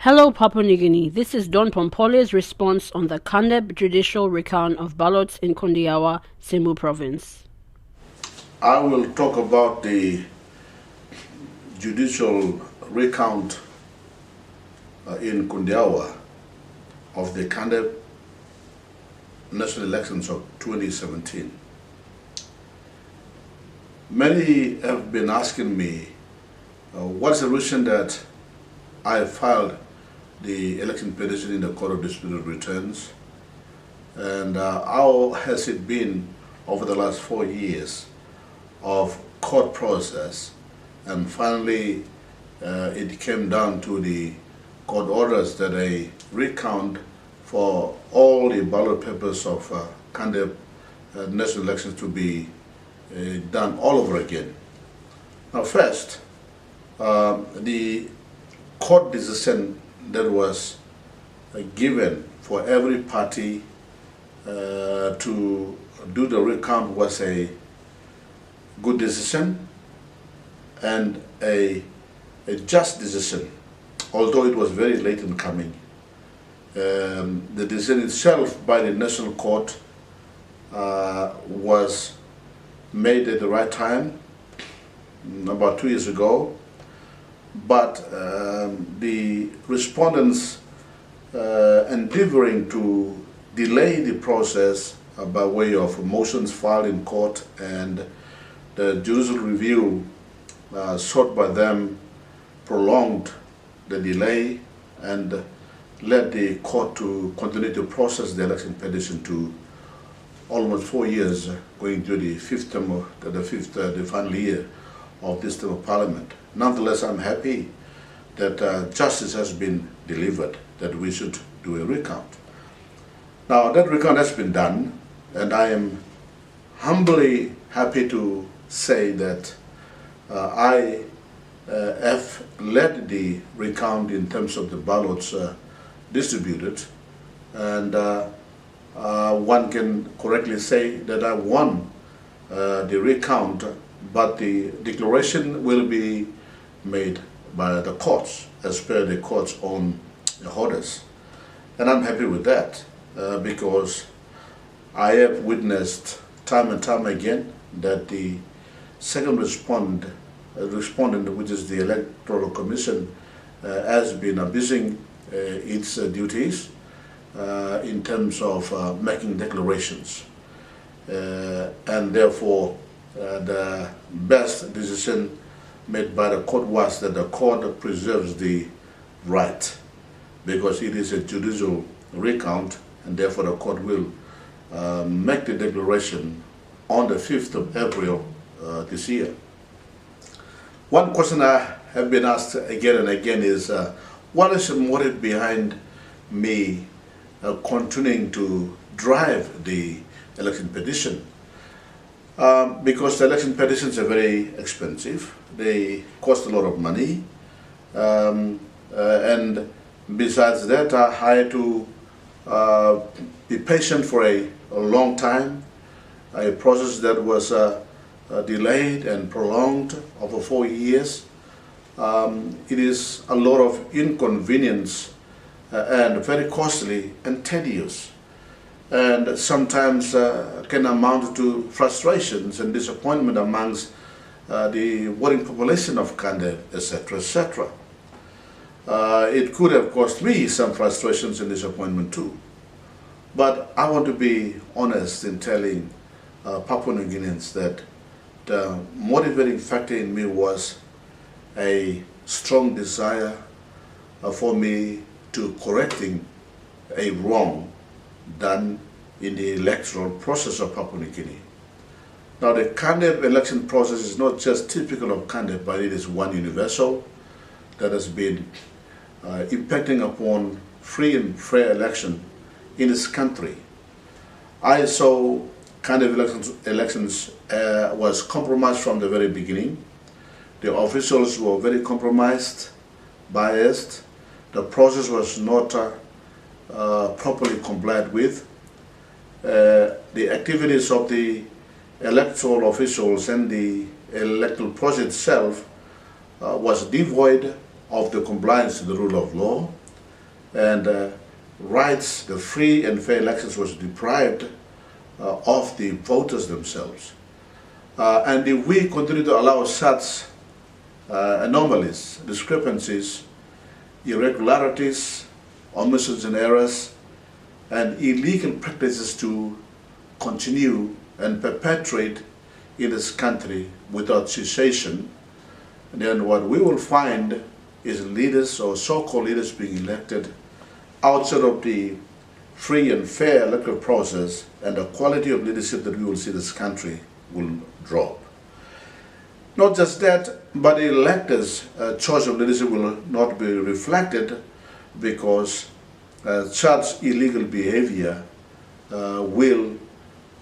Hello, Papua New Guinea. This is Don Pompole's response on the Kandep Judicial Recount of ballots in Kondiawa, Sembu Province. I will talk about the judicial recount in Kondiawa of the Kandep national elections of 2017. Many have been asking me what's the reason that I filed the election petition in the Court of Disputed Returns, and how has it been over the last 4 years of court process, and finally it came down to the court orders that a recount for all the ballot papers of Kandep national elections to be done all over again. Now first, the court decision that was given for every party to do the recount was a good decision and a just decision, although it was very late in coming. The decision itself by the National Court was made at the right time, about 2 years ago, but the respondents endeavoring to delay the process by way of motions filed in court and the judicial review sought by them prolonged the delay and led the court to continue to process the election petition to almost 4 years, going to the fifth term, the final year of this term of parliament. Nonetheless, I'm happy that justice has been delivered, that we should do a recount. Now, that recount has been done, and I am humbly happy to say that I have led the recount in terms of the ballots distributed, and one can correctly say that I won the recount, but the declaration will be made by the courts as per the court's own orders. And I'm happy with that because I have witnessed time and time again that the second respondent, which is the Electoral Commission, has been abusing its duties in terms of making declarations. And therefore, the best decision made by the court was that the court preserves the right, because it is a judicial recount, and therefore the court will make the declaration on the 5th of April this year. One question I have been asked again and again is, what is the motive behind me continuing to drive the election petition? Because the election petitions are very expensive, they cost a lot of money, and besides that I had to be patient for a long time, a process that was delayed and prolonged over 4 years. It is a lot of inconvenience and very costly and tedious, and sometimes can amount to frustrations and disappointment amongst the voting population of Kandep, etc., etc. It could have caused me some frustrations and disappointment too. But I want to be honest in telling Papua New Guineans that the motivating factor in me was a strong desire for me to correcting a wrong done in the electoral process of Papua New Guinea. Now, the Kandep election process is not just typical of Kandep, but it is one universal that has been impacting upon free and fair election in this country. I saw Kandep elections was compromised from the very beginning. The officials were very compromised, biased. The process was not properly complied with. The activities of the electoral officials and the electoral process itself was devoid of the compliance to the rule of law. and rights, the free and fair elections was deprived of the voters themselves. And if we continue to allow such anomalies, discrepancies, irregularities, omissions and errors, and illegal practices to continue and perpetuate in this country without cessation, then what we will find is leaders or so-called leaders being elected outside of the free and fair electoral process, and the quality of leadership that we will see in this country will drop. Not just that, but the electors' choice of leadership will not be reflected, because such illegal behavior will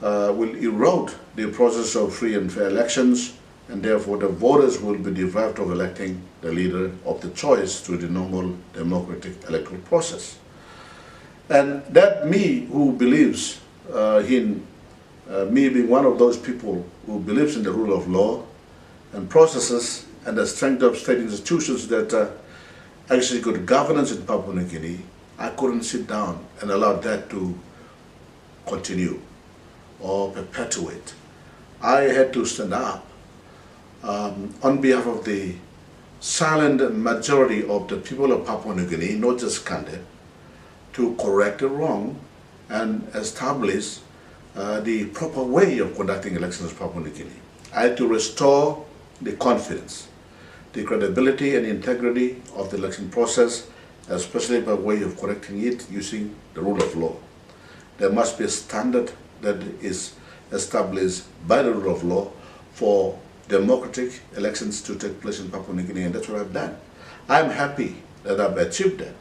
erode the process of free and fair elections, and therefore the voters will be deprived of electing the leader of the choice through the normal democratic electoral process. And that me who believes in me being one of those people who believes in the rule of law and processes and the strength of state institutions that actually good governance in Papua New Guinea, I couldn't sit down and allow that to continue or perpetuate. I had to stand up on behalf of the silent majority of the people of Papua New Guinea, not just Kandep, to correct the wrong and establish the proper way of conducting elections in Papua New Guinea. I had to restore the confidence, the credibility and integrity of the election process, especially by way of correcting it using the rule of law. There must be a standard that is established by the rule of law for democratic elections to take place in Papua New Guinea, and that's what I've done. I'm happy that I've achieved that.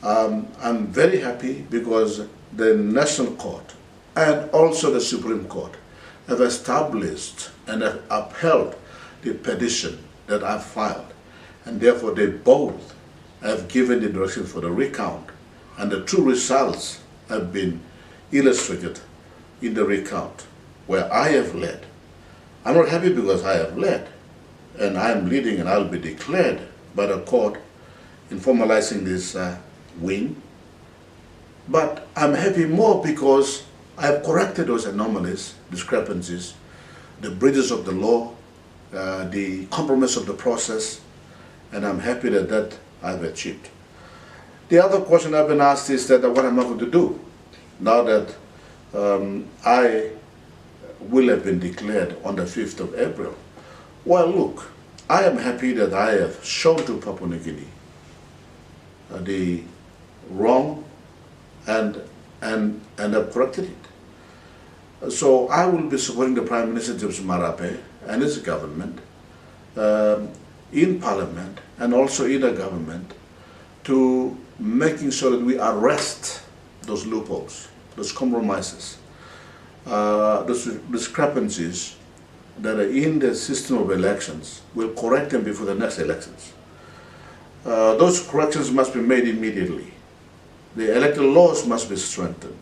I'm very happy because the National Court and also the Supreme Court have established and have upheld the petition that I've filed, and therefore they both have given the direction for the recount, and the true results have been illustrated in the recount where I have led. I'm not happy because I have led, and I am leading, and I'll be declared by the court in formalizing this win. But I'm happy more because I have corrected those anomalies, discrepancies, the breaches of the law, the compromise of the process, and I'm happy that I've achieved. The other question I've been asked is that what am I going to do now that I will have been declared on the 5th of April? Well, look, I am happy that I have shown to Papua New Guinea the wrong and have corrected it. So I will be supporting the Prime Minister James Marape and his government in Parliament and also in the government to making sure that we arrest those loopholes, those compromises, those discrepancies that are in the system of elections. We'll correct them before the next elections. Those corrections must be made immediately. The electoral laws must be strengthened.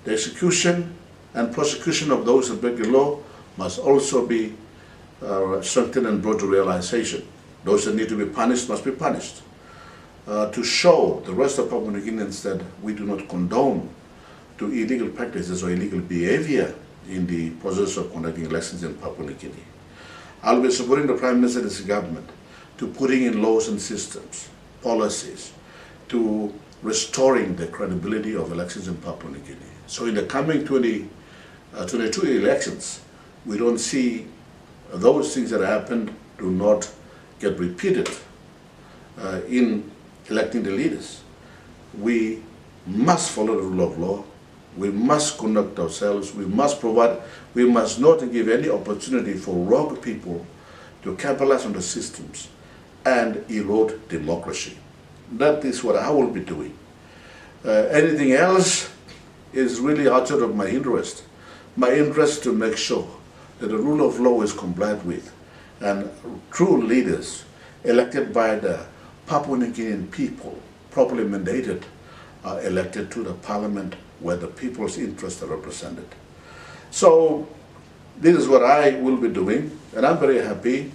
The execution and prosecution of those who break the law must also be strengthened and brought to realization. Those that need to be punished must be punished. To show the rest of Papua New Guineans that we do not condone to illegal practices or illegal behavior in the process of conducting elections in Papua New Guinea. I'll be supporting the Prime Minister and his government to putting in laws and systems, policies, to restoring the credibility of elections in Papua New Guinea. So in the coming 2022 elections, we don't see those things that happened do not get repeated in electing the leaders. We must follow the rule of law. We must conduct ourselves. We must provide. We must not give any opportunity for rogue people to capitalize on the systems and erode democracy. That is what I will be doing. Anything else is really outside of my interest. My interest is to make sure that the rule of law is complied with, and true leaders elected by the Papua New Guinean people, properly mandated, are elected to the parliament where the people's interests are represented. So this is what I will be doing, and I'm very happy.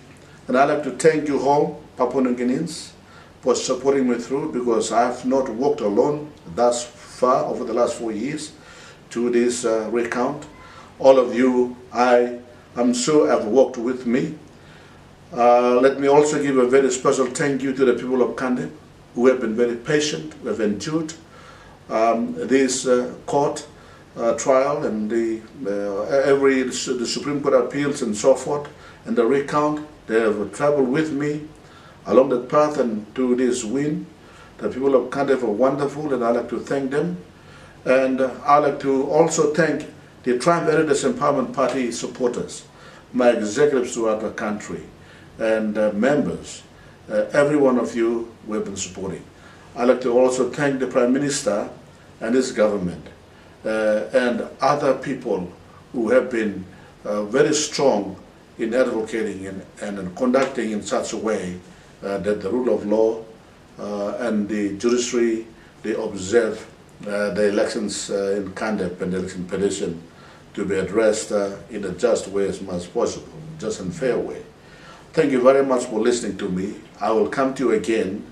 And I'd like to thank you all, Papua New Guineans, for supporting me through, because I have not walked alone thus far over the last 4 years to this recount. All of you, I'm sure, have walked with me. Let me also give a very special thank you to the people of Kandep, who have been very patient, who have endured this court trial and the Supreme Court appeals and so forth, and the recount. They have traveled with me along that path and to this win. The people of Kandep are wonderful, and I'd like to thank them. And I'd like to also thank the Triumph Heritage Empowerment Party supporters, my executives throughout the country, and members, every one of you who have been supporting. I'd like to also thank the Prime Minister and his government, and other people who have been very strong in advocating and conducting in such a way that the rule of law and the judiciary, they observe the elections in Kandep and the election petition to be addressed in a just way as much as possible, just and fair way. Thank you very much for listening to me. I will come to you again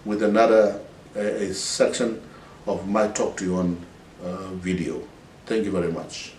with another a section of my talk to you on video. Thank you very much.